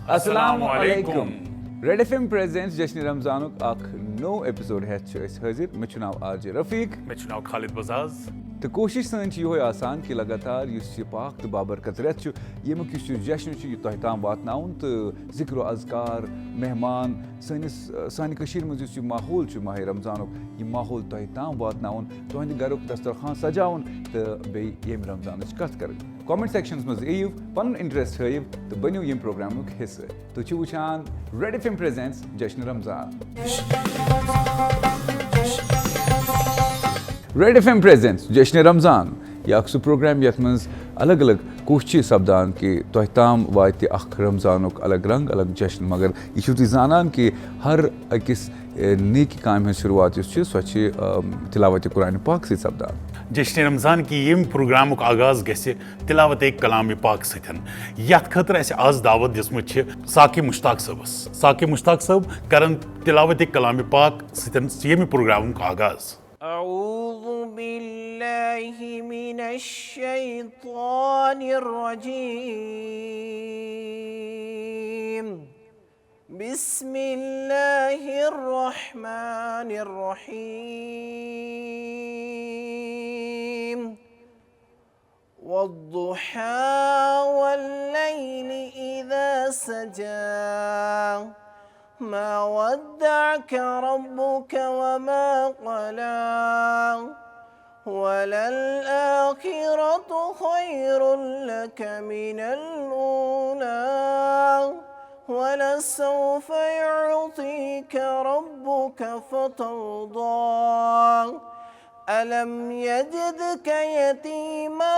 السلام علیکم red F M presents جشن رمضان نو ایپیسوڈ ہیتھ حاضر مے ناو آج رفیق مے ناو خالد بزاز تو کوشش سن یہ آسان کہ لگاتار اس پاک تو بابرکت رت یمیک جشن یہ تہ تام واتن تو ذکر و اذکار مہمان سانہ مز ماحول ماہ رمضان یہ ماحول تہ تام واتن تہند گھرک دسترخوان سجاؤن تو یم رمضان کت کر کامنٹ سیکشنس مز ایو پن انٹرسٹ ہو تو بنو یم پروگرامک حصہ تھی وچان ریڈ ایف ایم پریزنٹس جشن رمضان ریڈ ایف ایم پریزنٹس جشن رمضان یہ سہ پروگرام یت مز الگ الگ کوشش سپدان کہ تہ تام وات اخ رمضانک الگ رنگ الگ جشن مگر یہ تھی زانان کہ ہر اکس نیک کام ہز شروعات سو تلاوت قرآن پاک سی سپدان جشن رمضان کی یم پروگرامک آغاز گژھِ تلاوت کلام پاک ستن یتھ خاطر اسہ آز دعوت دژمٕژ چھ ساقی مشتاق صٲبس ساقی مشتاق صٲب کرن تلاوت کلام پاک ستن یم پروگرامک آغاز اعوذ باللہ من الشیطان الرجیم بسم اللہ الرحمن الرحیم والضحى والليل إذا سجى ما ودعك ربك وما قلى وللآخرة خير لك من الأولى ولسوف يعطيك ربك فترضى ألم يجدك يتيما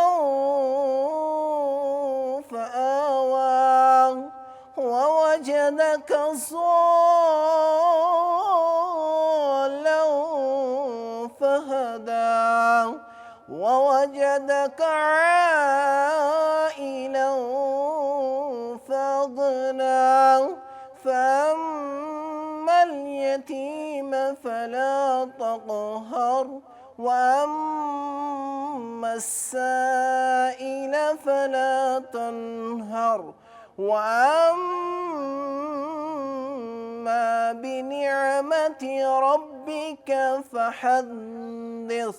فآوى ووجدك ضالا فهدى ووجدك عائلا فأغنى فأما اليتيم فلا تقهر وأما السائل فلا تنهر وأما بنعمة ربك فحدث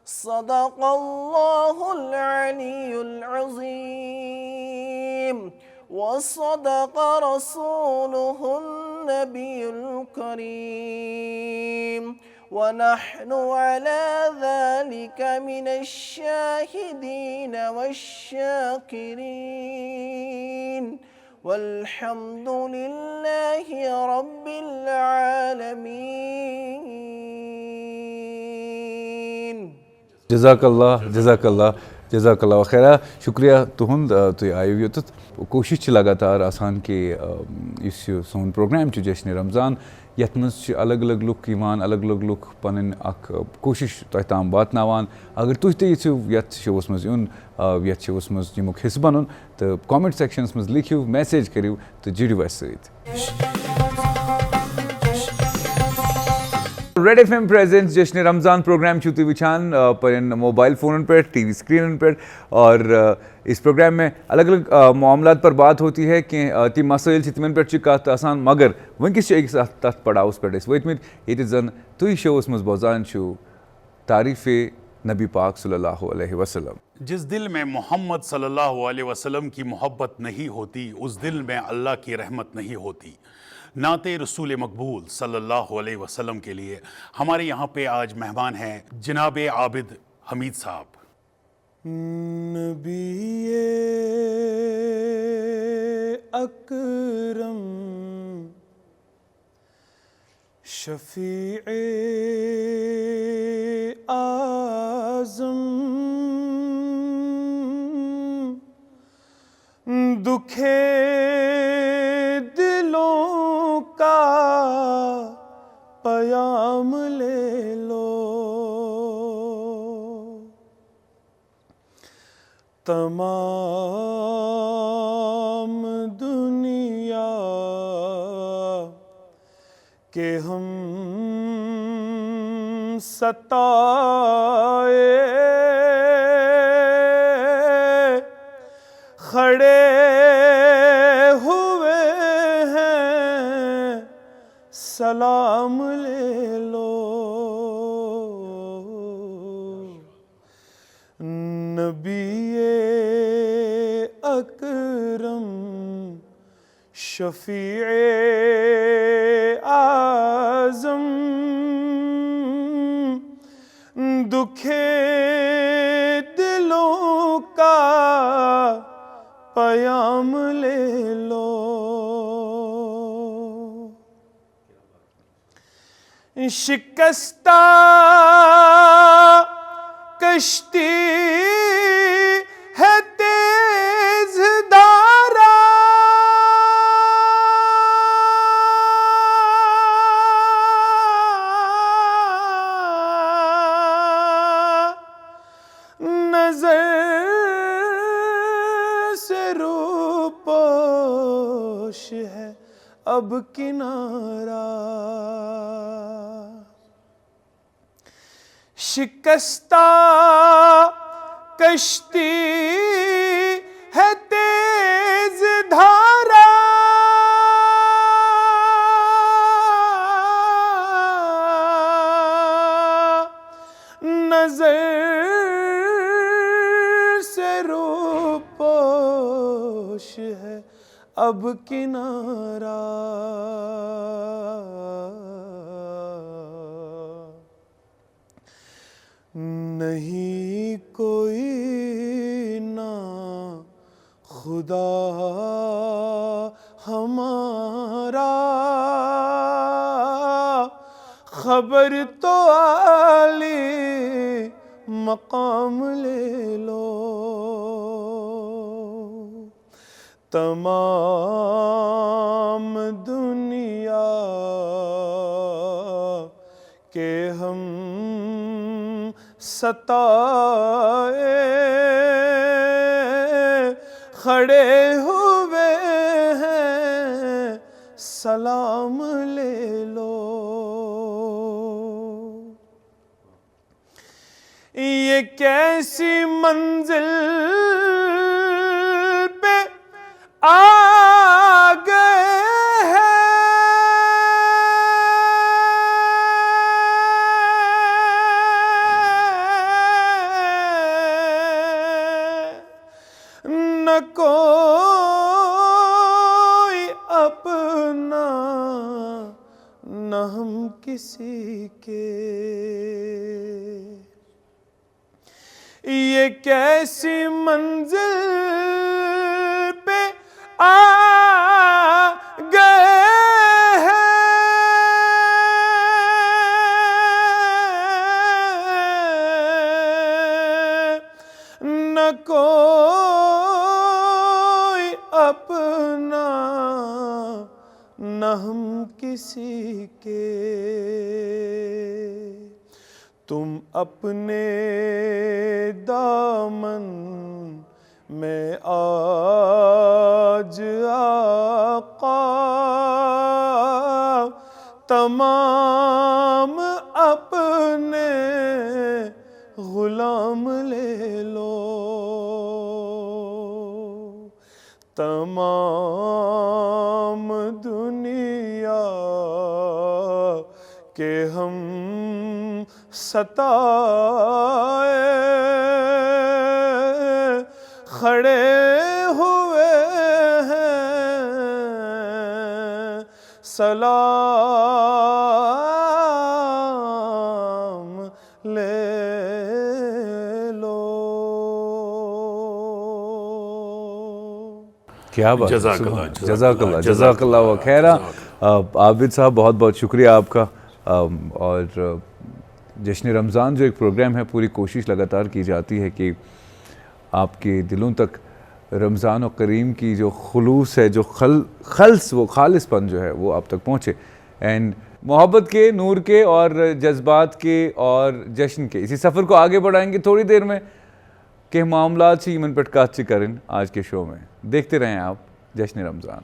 صدق الله العلي العظيم وصدق رسوله النبي الكريم ونحن على ذلك من الشاهدين والشاكرين والحمد لله رب العالمين. جزاک اللہ خیر شکریہ تہند تھی آیو یوتھ کوشش لگاتار آسان کہ اس سون پروگرام جشن رمضان یتھ مز الگ الگ لک الگ الگ لک پن کوشش تہ تام واتناوان اگر تھی تہ یژھو یتھ شوس مز یون یتھ شوس مز یمک حصہ بنن تو کامنٹ سیکشنس مز لکھو میسیج کرو تو جڑو اس سۭتۍ. ریڈ ایف ایم پریزنٹس جشن رمضان پروگرام تھی وچان پن موبائل فون پہ ٹی وی اسکرین پہ اور اس پروگرام میں الگ الگ معاملات پر بات ہوتی ہے کہ تم مسائل تمن پہ کت آسان مگر ونکس أکس تتھ پڑاؤس پہ وٲتمٕتۍ ییٚتہِ زن تُہۍ شوَس منٛز بوزان چھِو تعریف نبی پاک صلی اللہ علیہ وسلم. جس دل میں محمد صلی اللہ علیہ وسلم کی محبت نہیں ہوتی اس دل میں اللہ کی رحمت نہیں ہوتی. نعت رسول مقبول صلی اللہ علیہ وسلم کے لیے ہمارے یہاں پہ آج مہمان ہیں جناب عابد حمید صاحب. نبی اکرم شفیع اعظم دکھے دلوں کا پیام لے لو تمام دنیا کہ ہم ستائے کھڑے ہوئے ہیں سلام لے لو نبی اکرم شفیع اعظم دکھے دلوں کا پیام لے لو شکستہ کشتی ہے تیز دھارا نظر سے روپوش ہے اب کنارہ شکستہ کشتی ہے تیز دھارا نظر سے روپوش ہے اب کنارہ نہیں کوئی نہ خدا ہمارا خبر تو عالی مقام لے لو تمام دنیا کہ ہم ستائے کھڑے ہوئے ہیں سلام لے لو یہ کیسی منزل پہ آ گئے نہ کوئی اپنا نہ ہم کسی کے یہ کیسی منزل پہ آ گئے ہیں نہ کوئی اپنا نہ ہم کسی کے تم اپنے دامن میں آج آقا تمام اپنے غلام لے لو تمام دنیا کہ ہم ستائے کھڑے ہوئے ہیں سلام لے لو کیا بات جزاک اللہ جزاک اللہ و خیرہ عابد صاحب بہت بہت شکریہ آپ کا اور جشن رمضان جو ایک پروگرام ہے پوری کوشش لگاتار کی جاتی ہے کہ آپ کے دلوں تک رمضان و کریم کی جو خلوص ہے جو خالص پن جو ہے وہ آپ تک پہنچے اینڈ محبت کے نور کے اور جذبات کے اور جشن کے اسی سفر کو آگے بڑھائیں گے تھوڑی دیر میں کہ معاملات سے ایمن پٹکات کریں آج کے شو میں دیکھتے رہیں آپ جشن رمضان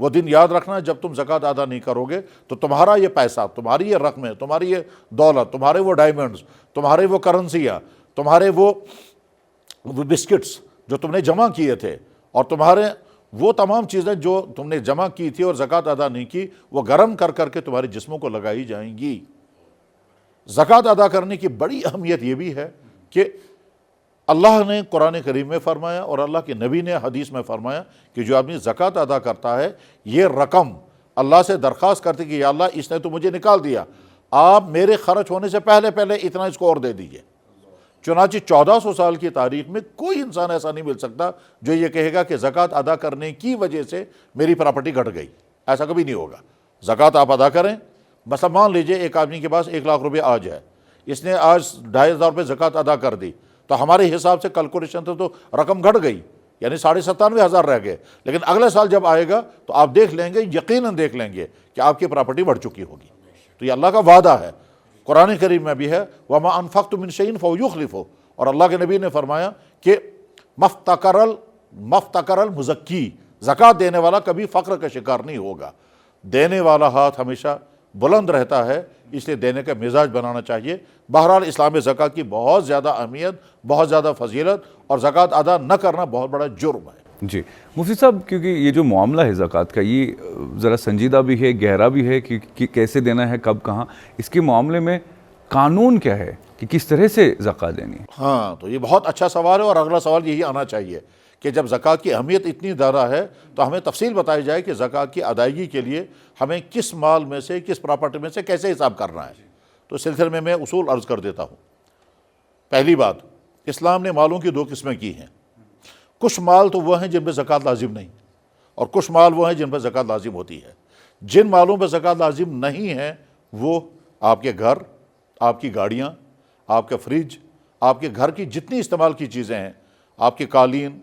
وہ دن یاد رکھنا جب تم زکوٰۃ ادا نہیں کرو گے تو تمہارا یہ پیسہ، تمہاری یہ رقمیں، تمہاری یہ دولت، تمہارے وہ ڈائمنڈز، تمہارے وہ کرنسیاں، تمہارے وہ بسکٹس جو تم نے جمع کیے تھے، اور تمہارے وہ تمام چیزیں جو تم نے جمع کی تھی اور زکوٰۃ ادا نہیں کی، وہ گرم کر کر کے تمہارے جسموں کو لگائی جائیں گی۔ زکوٰۃ ادا کرنے کی بڑی اہمیت یہ بھی ہے کہ اللہ نے قرآن کریم میں فرمایا اور اللہ کے نبی نے حدیث میں فرمایا کہ جو آدمی زکوٰۃ ادا کرتا ہے، یہ رقم اللہ سے درخواست کرتے کہ یا اللہ اس نے تو مجھے نکال دیا، آپ میرے خرچ ہونے سے پہلے اتنا اس کو اور دے دیجئے۔ چنانچہ 1400 سال کی تاریخ میں کوئی انسان ایسا نہیں مل سکتا جو یہ کہے گا کہ زکوٰۃ ادا کرنے کی وجہ سے میری پراپرٹی گھٹ گئی، ایسا کبھی نہیں ہوگا۔ زکوٰۃ آپ ادا کریں۔ مثلا مان لیجئے ایک آدمی کے پاس 1 لاکھ روپے آج ہے، اس نے آج 2500 روپے زکوٰۃ ادا کر دی، تو ہمارے حساب سے کیلکولیشن تو رقم گھٹ گئی، یعنی 97,500 رہ گئے، لیکن اگلے سال جب آئے گا تو آپ دیکھ لیں گے، یقیناً دیکھ لیں گے کہ آپ کی پراپرٹی بڑھ چکی ہوگی۔ تو یہ اللہ کا وعدہ ہے، قرآن کریم میں بھی ہے وَمَا أَنفَقْتُم مِّن شَيْءٍ فَهُوَ يُخْلِفُهُ، اور اللہ کے نبی نے فرمایا کہ مفتقر المزکی، زکوٰۃ دینے والا کبھی فقر کا شکار نہیں ہوگا، دینے والا ہاتھ ہمیشہ بلند رہتا ہے، اس لیے دینے کا مزاج بنانا چاہیے۔ بہرحال اسلام میں زکوٰۃ کی بہت زیادہ اہمیت، بہت زیادہ فضیلت، اور زکوٰۃ ادا نہ کرنا بہت بڑا جرم ہے۔ جی مفتی صاحب، کیونکہ یہ جو معاملہ ہے زکوٰۃ کا، یہ ذرا سنجیدہ بھی ہے، گہرا بھی ہے کہ کیسے دینا ہے، کب، کہاں، اس کے معاملے میں قانون کیا ہے کہ کس طرح سے زکوٰۃ دینی ہے؟ ہاں، تو یہ بہت اچھا سوال ہے، اور اگلا سوال یہی آنا چاہیے کہ جب زکوٰۃ کی اہمیت اتنی زیادہ ہے تو ہمیں تفصیل بتائی جائے کہ زکوٰۃ کی ادائیگی کے لیے ہمیں کس مال میں سے، کس پراپرٹی میں سے کیسے حساب کرنا ہے۔ تو اس سلسلے میں اصول عرض کر دیتا ہوں۔ پہلی بات، اسلام نے مالوں کی 2 قسمیں کی ہیں۔ کچھ مال تو وہ ہیں جن پہ زکوٰۃ لازم نہیں، اور کچھ مال وہ ہیں جن پہ زکوٰۃ لازم ہوتی ہے۔ جن مالوں پہ زکوٰۃ لازم نہیں ہے وہ آپ کے گھر، آپ کی گاڑیاں، آپ کا فریج، آپ کے گھر کی جتنی استعمال کی چیزیں ہیں، آپ کے قالین،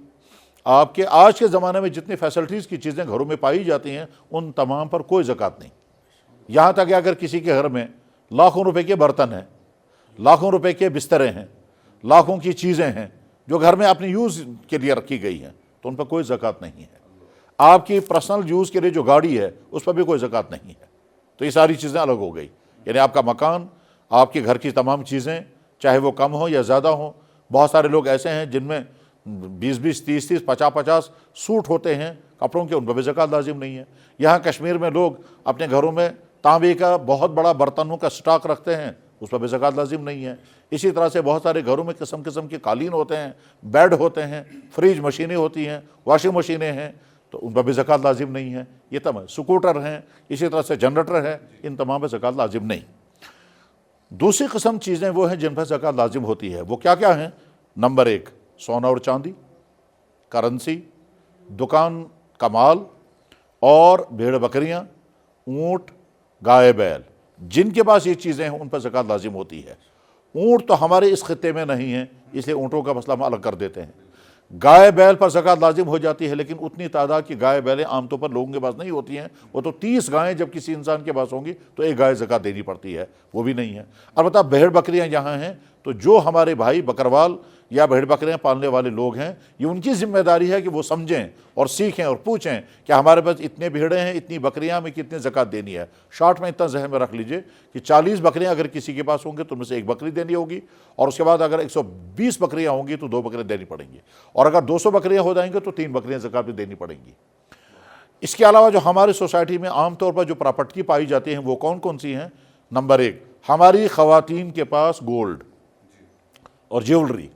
آپ کے آج کے زمانے میں جتنی فیسلٹیز کی چیزیں گھروں میں پائی جاتی ہیں، ان تمام پر کوئی زکوٰۃ نہیں۔ یہاں تک کہ اگر کسی کے گھر میں لاکھوں روپے کے برتن ہیں، لاکھوں روپے کے بستریں ہیں، لاکھوں کی چیزیں ہیں جو گھر میں اپنی یوز کے لیے رکھی گئی ہیں، تو ان پر کوئی زکوٰۃ نہیں ہے۔ آپ کی پرسنل یوز کے لیے جو گاڑی ہے اس پر بھی کوئی زکوٰۃ نہیں ہے۔ تو یہ ساری چیزیں الگ ہو گئی، یعنی آپ کا مکان، آپ کے گھر کی تمام چیزیں، چاہے وہ کم ہوں یا زیادہ ہوں۔ بہت سارے لوگ ایسے ہیں جن میں 20 30 50 سوٹ ہوتے ہیں کپڑوں کے، ان پر بھی زکوٰۃ لازم نہیں ہے۔ یہاں کشمیر میں لوگ اپنے گھروں میں تانبے کا بہت بڑا برتنوں کا سٹاک رکھتے ہیں، اس پر بھی زکوٰۃ لازم نہیں ہے۔ اسی طرح سے بہت سارے گھروں میں قسم قسم کے قالین ہوتے ہیں، بیڈ ہوتے ہیں، فریج مشینیں ہوتی ہیں، واشنگ مشینیں ہیں، تو ان پر بھی زکوٰۃ لازم نہیں ہے۔ یہ تمام سکوٹر ہیں، اسی طرح سے جنریٹر ہے، ان تمام پہ زکوٰۃ لازم نہیں۔ دوسری قسم چیزیں وہ ہیں جن پر زکوٰۃ لازم ہوتی ہے۔ وہ کیا کیا ہیں؟ نمبر 1، سونا اور چاندی، کرنسی، دکان کا مال، اور بھیڑ بکریاں، اونٹ، گائے بیل، جن کے پاس یہ چیزیں ہیں ان پر زکوٰۃ لازم ہوتی ہے۔ اونٹ تو ہمارے اس خطے میں نہیں ہیں، اس لیے اونٹوں کا مسئلہ ہم الگ کر دیتے ہیں۔ گائے بیل پر زکوٰۃ لازم ہو جاتی ہے، لیکن اتنی تعداد کی گائے بیلیں عام طور پر لوگوں کے پاس نہیں ہوتی ہیں۔ وہ تو 30 گائیں جب کسی انسان کے پاس ہوں گی تو 1 گائے زکوٰۃ دینی پڑتی ہے، وہ بھی نہیں ہے۔ البتہ بھیڑ بکریاں یہاں ہیں، تو جو ہمارے بھائی بکروال یا بھیڑ بکریاں پالنے والے لوگ ہیں، یہ ان کی ذمہ داری ہے کہ وہ سمجھیں اور سیکھیں اور پوچھیں کہ ہمارے پاس اتنے بھیڑیں ہیں، اتنی بکریاں، ہمیں کتنے زکوٰۃ دینی ہے۔ شارٹ میں اتنا ذہن میں رکھ لیجئے کہ 40 بکریاں اگر کسی کے پاس ہوں گے تو ان میں سے 1 بکری دینی ہوگی، اور اس کے بعد اگر 120 بکریاں ہوں گی تو 2 بکریاں دینی پڑیں گی، اور اگر 200 بکریاں ہو جائیں گے تو 3 بکریاں زکوٰۃ بھی دینی پڑیں گی۔ اس کے علاوہ جو ہمارے سوسائٹی میں عام طور پر جو پراپرٹی پائی جاتی ہیں وہ کون کون سی ہیں؟ نمبر 1، ہماری خواتین کے پاس گولڈ اور جیولری،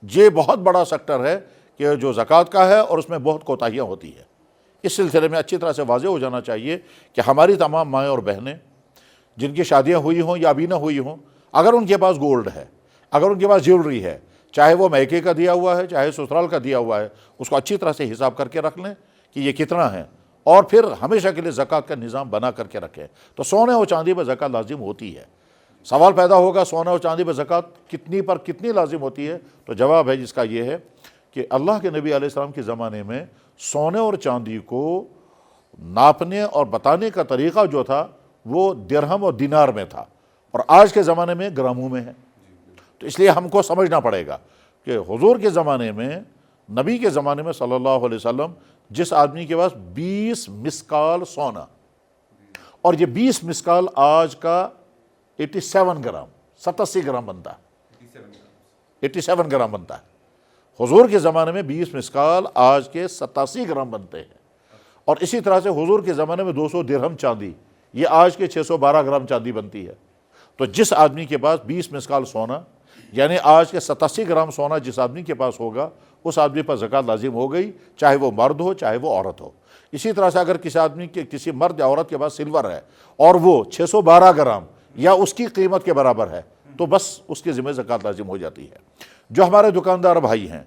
یہ بہت بڑا سیکٹر ہے کہ جو زکوٰۃ کا ہے، اور اس میں بہت کوتاہیاں ہوتی ہے۔ اس سلسلے میں اچھی طرح سے واضح ہو جانا چاہیے کہ ہماری تمام مائیں اور بہنیں جن کی شادیاں ہوئی ہوں یا ابھی نہ ہوئی ہوں، اگر ان کے پاس گولڈ ہے، اگر ان کے پاس جیولری ہے، چاہے وہ میکے کا دیا ہوا ہے، چاہے سسرال کا دیا ہوا ہے، اس کو اچھی طرح سے حساب کر کے رکھ لیں کہ یہ کتنا ہے، اور پھر ہمیشہ کے لیے زکوٰۃ کا نظام بنا کر کے رکھیں۔ تو سونے اور چاندی پر زکوٰۃ لازم ہوتی ہے۔ سوال پیدا ہوگا سونا اور چاندی پر زکوٰۃ کتنی پر کتنی لازم ہوتی ہے؟ تو جواب ہے جس کا یہ ہے کہ اللہ کے نبی علیہ السلام کے زمانے میں سونے اور چاندی کو ناپنے اور بتانے کا طریقہ جو تھا وہ درہم اور دینار میں تھا، اور آج کے زمانے میں گراموں میں ہے۔ تو اس لیے ہم کو سمجھنا پڑے گا کہ حضور کے زمانے میں، نبی کے زمانے میں صلی اللہ علیہ وسلم، جس آدمی کے پاس 20 مسکال سونا، اور یہ 20 مسکال آج کا 87 گرام 87 گرام بنتا ہے، 87 گرام بنتا ہے۔ حضور کے زمانے میں 20 مسکال آج کے 87 گرام بنتے ہیں، اور اسی طرح سے حضور کے زمانے میں 200 درہم چاندی، یہ آج کے 612 گرام چاندی بنتی ہے۔ تو جس آدمی کے پاس 20 مسکال سونا، یعنی آج کے 87 گرام سونا جس آدمی کے پاس ہوگا، اس آدمی پر زکوٰۃ لازم ہو گئی، چاہے وہ مرد ہو چاہے وہ عورت ہو۔ اسی طرح سے اگر کسی آدمی کے کسی مرد یا عورت کے پاس سلور ہے اور وہ 612 گرام یا اس کی قیمت کے برابر ہے، تو بس اس کے ذمہ زکوٰۃ لازم ہو جاتی ہے۔ جو ہمارے دکاندار بھائی ہیں،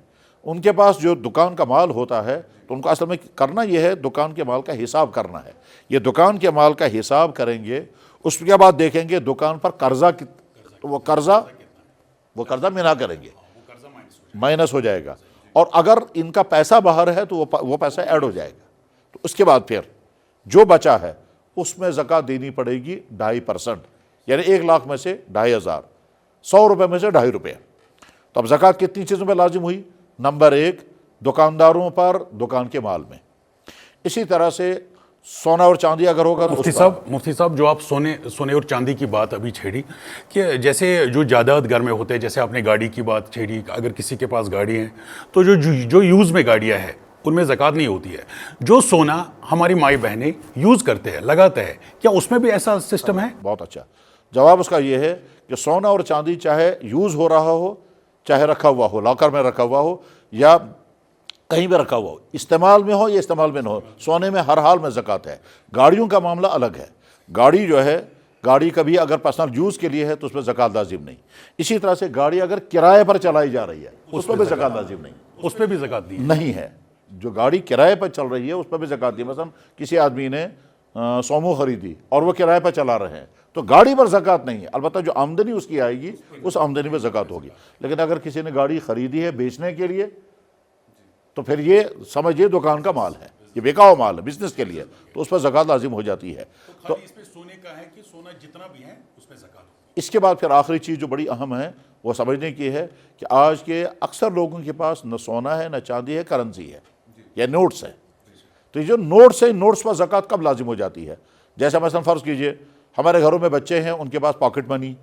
ان کے پاس جو دکان کا مال ہوتا ہے، تو ان کو اصل میں کرنا یہ ہے، دکان کے مال کا حساب کرنا ہے۔ یہ دکان کے مال کا حساب کریں گے، اس کے بعد دیکھیں گے دکان پر قرضہ وہ قرضہ منا کریں گے، مائنس ہو جائے گا، اور اگر ان کا پیسہ باہر ہے تو وہ پیسہ ایڈ ہو جائے گا۔ تو اس کے بعد پھر جو بچا ہے اس میں زکوٰۃ دینی پڑے گی 2.5%، یعنی 1 لاکھ میں سے 2,500، 100 روپے میں سے 2.5 روپے۔ تو اب زکوٰۃ کتنی چیزوں پہ لازم ہوئی؟ نمبر 1 دکانداروں پر، دکان کے مال میں۔ اسی طرح سے سونا اور چاندی اگر ہوگا تو مفتی صاحب جو آپ سونے اور چاندی کی بات ابھی چھیڑی، کہ جیسے جو جائیداد گھر میں ہوتے ہیں، جیسے آپ نے گاڑی کی بات چھیڑی، اگر کسی کے پاس گاڑی ہے تو جو یوز میں گاڑیاں ہیں ان میں زکوٰۃ نہیں ہوتی ہے۔ جو سونا ہماری مائی بہنیں یوز کرتے ہیں، لگاتے ہیں، کیا اس میں بھی ایسا سسٹم ہے؟ بہت اچھا جواب اس کا یہ ہے کہ سونا اور چاندی چاہے یوز ہو رہا ہو، چاہے رکھا ہوا ہو، لاکر میں رکھا ہوا ہو یا کہیں بھی رکھا ہوا ہو، استعمال میں ہو یا استعمال میں نہ ہو، سونے میں ہر حال میں زکوٰۃ ہے۔ گاڑیوں کا معاملہ الگ ہے، گاڑی جو ہے، گاڑی کبھی اگر پرسنل یوز کے لیے ہے تو اس میں زکوٰۃ لازم نہیں۔ اسی طرح سے گاڑی اگر کرائے پر چلائی جا رہی ہے اس پہ بھی زکوٰۃ لازم نہیں، اس پہ بھی زکوٰۃ نہیں ہے۔ جو گاڑی کرائے پر چل رہی ہے اس پہ بھی زکوٰۃ دی۔ مثلا کسی آدمی نے سومو خریدی اور وہ کرائے پر چلا رہے ہیں تو گاڑی پر زکوٰۃ نہیں ہے، البتہ جو آمدنی اس کی آئے گی اس آمدنی میں زکوٰۃ ہوگی۔ لیکن اگر کسی نے گاڑی خریدی ہے بیچنے کے لیے تو پھر یہ سمجھیے دکان کا مال ہے، یہ بیکا ہوا مال ہے بزنس کے لیے، تو اس پر زکوٰۃ لازم ہو جاتی ہے۔ تو اس پہ سونے کا ہے کہ سونا جتنا بھی ہے اس پہ زکوٰۃ ہوگی۔ اس کے بعد پھر آخری چیز جو بڑی اہم ہے وہ سمجھنے کی ہے کہ آج کے اکثر لوگوں کے پاس نہ سونا ہے نہ چاندی ہے، کرنسی ہے یا نوٹس ہے۔ تو یہ جو نوٹس ہیں، نوٹس پر زکوٰۃ کب لازم ہو جاتی ہے؟ جیسے مثلا فرض کیجئے ہمارے گھروں میں بچے ہیں، ان کے پاس پاکٹ منی،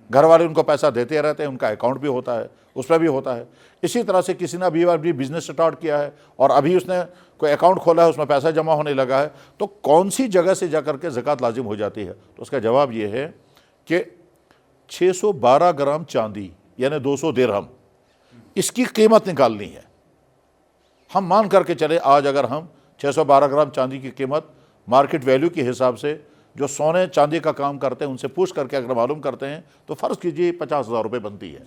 گھر والے ان کو پیسہ دیتے رہتے ہیں، ان کا اکاؤنٹ بھی ہوتا ہے، اس پہ بھی ہوتا ہے۔ اسی طرح سے کسی نے ابھی بزنس سٹارٹ کیا ہے اور ابھی اس نے کوئی اکاؤنٹ کھولا ہے، اس میں پیسہ جمع ہونے لگا ہے، تو کون سی جگہ سے جا کر کے زکوٰۃ لازم ہو جاتی ہے؟ تو اس کا جواب یہ ہے کہ 612 گرام چاندی یعنی 200 درہم، اس کی قیمت نکالنی ہے۔ ہم مان کر کے چلے آج اگر ہم 612 گرام چاندی کی قیمت مارکیٹ ویلیو کے حساب سے جو سونے چاندی کا کام کرتے ہیں ان سے پوچھ کر کے اگر معلوم کرتے ہیں تو فرض کیجئے 50,000 روپے بنتی ہے۔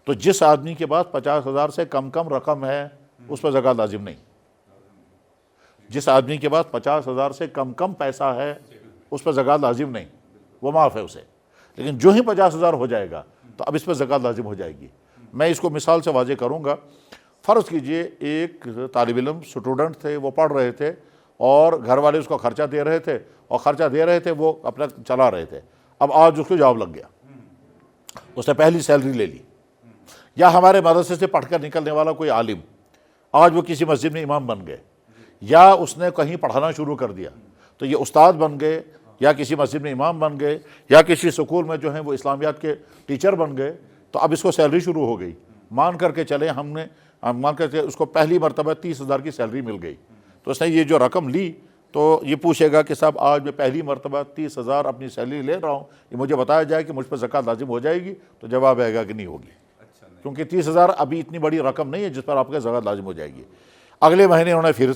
تو جس آدمی کے پاس 50,000 سے کم رقم ہے اس پر زکوٰۃ لازم نہیں۔ جس آدمی کے پاس 50,000 سے کم پیسہ ہے اس پر زکوٰۃ لازم نہیں، وہ معاف ہے اسے۔ لیکن جو ہی 50,000 ہو جائے گا تو اب اس پر زکوٰۃ لازم ہو جائے گی۔ میں اس کو مثال سے واضح کروں گا۔ فرض کیجئے ایک طالب علم اسٹوڈنٹ تھے، وہ پڑھ رہے تھے اور گھر والے اس کو خرچہ دے رہے تھے، اور خرچہ دے رہے تھے وہ اپنا چلا رہے تھے۔ اب آج اس کو جاب لگ گیا، اس نے پہلی سیلری لے لی۔ یا ہمارے مدرسے سے پڑھ کر نکلنے والا کوئی عالم، آج وہ کسی مسجد میں امام بن گئے، یا اس نے کہیں پڑھانا شروع کر دیا، تو یہ استاد بن گئے یا کسی مسجد میں امام بن گئے یا کسی سکول میں جو ہیں وہ اسلامیات کے ٹیچر بن گئے، تو اب اس کو سیلری شروع ہو گئی۔ مان کر کے چلے مان کر کے اس کو پہلی مرتبہ 30,000 کی سیلری مل گئی، تو اس نے یہ جو رقم لی تو یہ پوچھے گا کہ صاحب آج میں پہلی مرتبہ 30,000 اپنی سیلری لے رہا ہوں، یہ مجھے بتایا جائے کہ مجھ پر زکوٰۃ لازم ہو جائے گی؟ تو جواب آئے گا کہ نہیں ہوگی، کیونکہ 30,000 ابھی اتنی بڑی رقم نہیں ہے جس پر آپ کے زکوٰۃ لازم ہو جائے گی۔ اگلے مہینے انہوں نے پھر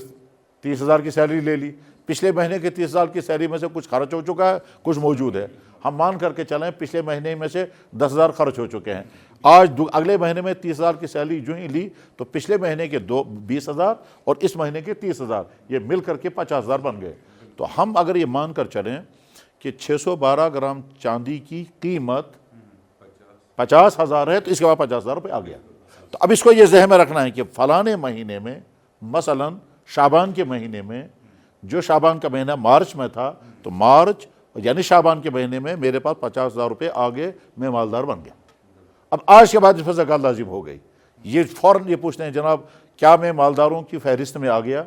30,000 کی سیلری لے لی، پچھلے مہینے کے 30,000 کی سیلری میں سے کچھ خرچ ہو چکا ہے، کچھ موجود ہے۔ ہم مان کر کے چلیں پچھلے مہینے میں سے 10,000 خرچ ہو چکے ہیں، آج اگلے مہینے میں 30,000 کی سیلری جو ہی لی تو پچھلے مہینے کے 20,000 اور اس مہینے کے 30,000 یہ مل کر کے 50,000 بن گئے۔ تو ہم اگر یہ مان کر چلیں کہ 612 گرام چاندی کی قیمت 50,000 ہے تو اس کے بعد 50,000 روپے آ گیا۔ تو اب اس کو یہ ذہن میں رکھنا ہے کہ فلانے مہینے میں، مثلا شعبان کے مہینے میں، جو شعبان کا مہینہ مارچ میں تھا تو مارچ یعنی شعبان کے مہینے میں میرے پاس 50,000 روپے آگے، میں مالدار بن گیا۔ اب آج کے بعد اس پر زکوٰۃ لازم ہو گئی۔ یہ فوراً یہ پوچھتے ہیں جناب کیا میں مالداروں کی فہرست میں آ گیا؟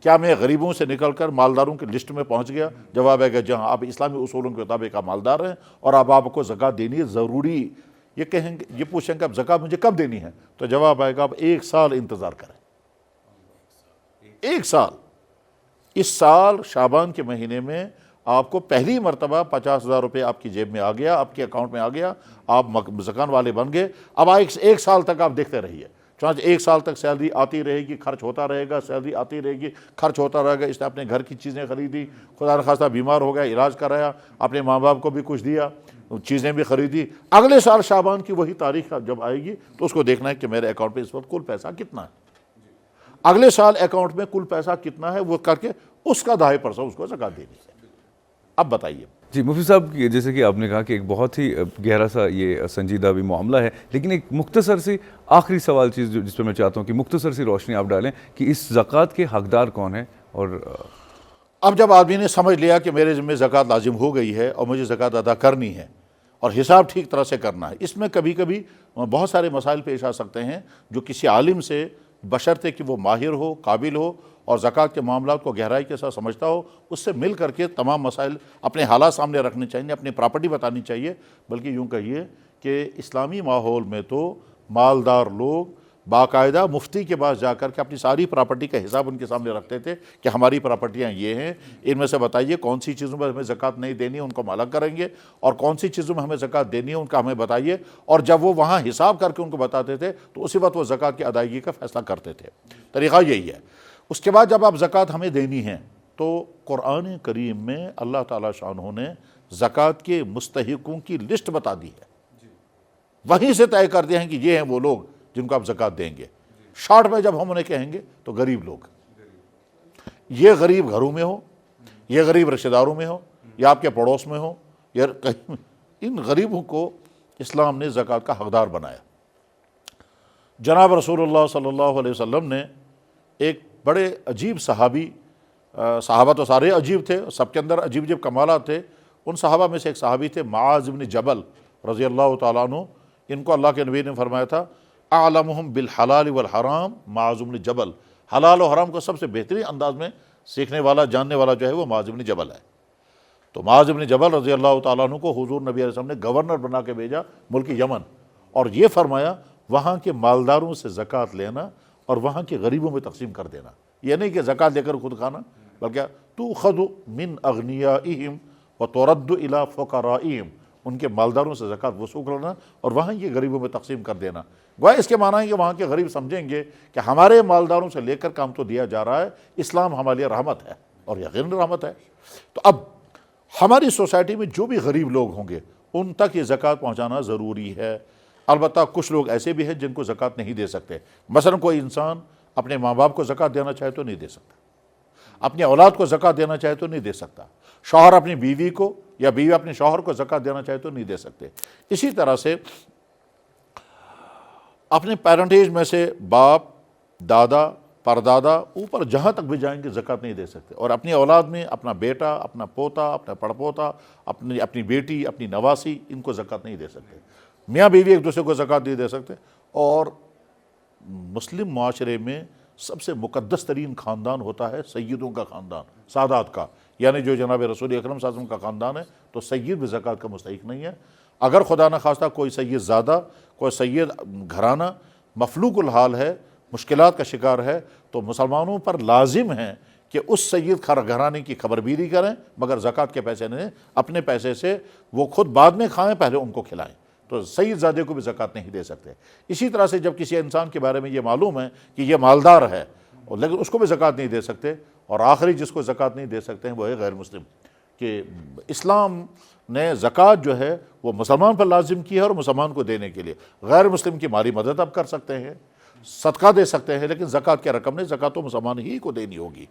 کیا میں غریبوں سے نکل کر مالداروں کی لسٹ میں پہنچ گیا؟ جواب ہے کہ جہاں آپ اسلامی اصولوں کے مطابق آپ مالدار ہیں اور اب آپ کو زکوٰۃ دینی ہے ضروری. یہ کہیں گے، یہ پوچھیں کہ اب زکوٰۃ مجھے کب دینی ہے؟ تو جواب آئے گا آپ 1 سال انتظار کریں. 1 سال. اس سال شعبان کے مہینے میں آپ کو پہلی مرتبہ 50,000 روپے آپ کی جیب میں آ گیا، آپ کے اکاؤنٹ میں آ گیا، آپ زکوٰۃ والے بن گئے. اب 1 سال تک آپ دیکھتے رہیے. چنانچہ 1 سال تک سیلری آتی رہے گی، خرچ ہوتا رہے گا، سیلری آتی رہے گی، خرچ ہوتا رہے گا. اس نے اپنے گھر کی چیزیں خریدی، خدا نخواستہ بیمار ہو گیا، علاج کرایا، اپنے ماں باپ کو بھی کچھ دیا، چیزیں بھی خریدی. اگلے سال شعبان کی وہی تاریخ جب آئے گی تو اس کو دیکھنا ہے کہ میرے اکاؤنٹ میں اس وقت کل پیسہ کتنا ہے. اگلے سال اکاؤنٹ میں کل پیسہ کتنا ہے وہ کر کے اس کا 2.5% اس کو زکوٰۃ دینی ہے. اب بتائیے. جی مفتی صاحب، جیسے کہ آپ نے کہا کہ ایک بہت ہی گہرا سا یہ سنجیدہ بھی معاملہ ہے، لیکن ایک مختصر سی آخری سوال چیز جس پہ میں چاہتا ہوں کہ مختصر سی روشنی آپ ڈالیں کہ اس زکوٰۃ کے حقدار کون ہیں. اور اب جب آدمی نے سمجھ لیا کہ میرے ذمہ زکوٰۃ لازم ہو گئی ہے اور مجھے زکوٰۃ ادا کرنی ہے اور حساب ٹھیک طرح سے کرنا ہے، اس میں کبھی کبھی بہت سارے مسائل پیش آ سکتے ہیں جو کسی عالم سے بشرطے کہ وہ ماہر ہو، قابل ہو اور زکوٰۃ کے معاملات کو گہرائی کے ساتھ سمجھتا ہو، اس سے مل کر کے تمام مسائل اپنے حالات سامنے رکھنے چاہیے، اپنی پراپرٹی بتانی چاہیے. بلکہ یوں کہیے کہ اسلامی ماحول میں تو مالدار لوگ باقاعدہ مفتی کے پاس جا کر کے اپنی ساری پراپرٹی کا حساب ان کے سامنے رکھتے تھے کہ ہماری پراپرٹیاں یہ ہیں، ان میں سے بتائیے کون سی چیزوں میں ہمیں زکوٰۃ نہیں دینی ہے، ان کو مالا کریں گے، اور کون سی چیزوں میں ہمیں زکوٰۃ دینی ہے ان کا ہمیں بتائیے. اور جب وہ وہاں حساب کر کے ان کو بتاتے تھے تو اسی وقت وہ زکوٰۃ کی ادائیگی کا فیصلہ کرتے تھے. طریقہ یہی ہے. اس کے بعد جب آپ زکوٰۃ ہمیں دینی ہے تو قرآن کریم میں اللہ تعالیٰ شانہ نے زکوٰۃ کے مستحقوں کی لسٹ بتا دی ہے. وہیں سے طے کر دیا ہے کہ یہ ہیں وہ لوگ جن کو آپ زکوٰۃ دیں گے. شارٹ میں جب ہم انہیں کہیں گے تو غریب لوگ. یہ غریب گھروں میں ہو، یہ غریب رشتہ داروں میں ہو، یا آپ کے پڑوس میں ہو، یا کہیں، ان غریبوں کو اسلام نے زکوٰۃ کا حقدار بنایا. جناب رسول اللہ صلی اللہ علیہ وسلم نے ایک بڑے عجیب صحابی، صحابہ تو سارے عجیب تھے، سب کے اندر عجیب عجیب کمالات تھے، ان صحابہ میں سے ایک صحابی تھے معاذ بن جبل رضی اللہ تعالیٰ عنہ. ان کو اللہ کے نبی نے فرمایا تھا اعلمہم بالحلال والحرام معاذ بن جبل. حلال و حرام کو سب سے بہترین انداز میں سیکھنے والا، جاننے والا جو ہے وہ معاذ بن جبل ہے. تو معاذ بن جبل رضی اللہ تعالیٰ عنہ کو حضور نبی علیہ السلام نے گورنر بنا کے بھیجا ملک یمن، اور یہ فرمایا وہاں کے مالداروں سے زکوٰۃ لینا اور وہاں کے غریبوں میں تقسیم کر دینا. یہ نہیں کہ زکوٰۃ لے کر خود کھانا، بلکہ تؤخذ من اغنیائہم وترد الی فقرائہم، ان کے مالداروں سے زکوٰۃ وصول کرنا اور وہاں یہ غریبوں میں تقسیم کر دینا. گویا اس کے معنی ہے کہ وہاں کے غریب سمجھیں گے کہ ہمارے مالداروں سے لے کر کام تو دیا جا رہا ہے، اسلام ہمارے لیے رحمت ہے، اور یقیناً رحمت ہے. تو اب ہماری سوسائٹی میں جو بھی غریب لوگ ہوں گے ان تک یہ زکوٰۃ پہنچانا ضروری ہے. البتہ کچھ لوگ ایسے بھی ہیں جن کو زکوٰۃ نہیں دے سکتے. مثلا کوئی انسان اپنے ماں باپ کو زکوٰۃ دینا چاہے تو نہیں دے سکتا، اپنی اولاد کو زکوٰۃ دینا چاہے تو نہیں دے سکتا، شوہر اپنی بیوی کو یا بیوی اپنے شوہر کو زکوٰۃ دینا چاہے تو نہیں دے سکتے. اسی طرح سے اپنے پیرنٹیج میں سے باپ، دادا، پردادا اوپر جہاں تک بھی جائیں گے زکوٰۃ نہیں دے سکتے. اور اپنی اولاد میں اپنا بیٹا، اپنا پوتا، اپنا پڑپوتا، اپنی بیٹی، اپنی نواسی، ان کو زکوٰۃ نہیں دے سکتے. میاں بیوی ایک دوسرے کو زکوٰۃ نہیں دے سکتے. اور مسلم معاشرے میں سب سے مقدس ترین خاندان ہوتا ہے سیدوں کا خاندان، سادات کا، یعنی جو جناب رسول اکرم صلی اللہ علیہ وسلم کا خاندان ہے. تو سید بھی زکوٰۃ کا مستحق نہیں ہے. اگر خدا نخواستہ کوئی سید زادہ، کوئی سید گھرانہ مفلوق الحال ہے، مشکلات کا شکار ہے، تو مسلمانوں پر لازم ہے کہ اس سید گھرانے کی خبرگیری کریں، مگر زکوٰۃ کے پیسے نہیں، اپنے پیسے سے وہ خود بعد میں کھائیں، پہلے ان کو کھلائیں. تو سید زادے کو بھی زکوٰۃ نہیں دے سکتے. اسی طرح سے جب کسی انسان کے بارے میں یہ معلوم ہے کہ یہ مالدار ہے لیکن اس کو بھی زکوٰۃ نہیں دے سکتے. اور آخری جس کو زکوٰۃ نہیں دے سکتے ہیں وہ ہے غیر مسلم. کہ اسلام نے زکوٰۃ جو ہے وہ مسلمان پر لازم کی ہے اور مسلمان کو دینے کے لیے. غیر مسلم کی مالی مدد آپ کر سکتے ہیں، صدقہ دے سکتے ہیں، لیکن زکوٰۃ کے رقم نہیں، زکوٰۃ تو مسلمان ہی کو دینی ہوگی.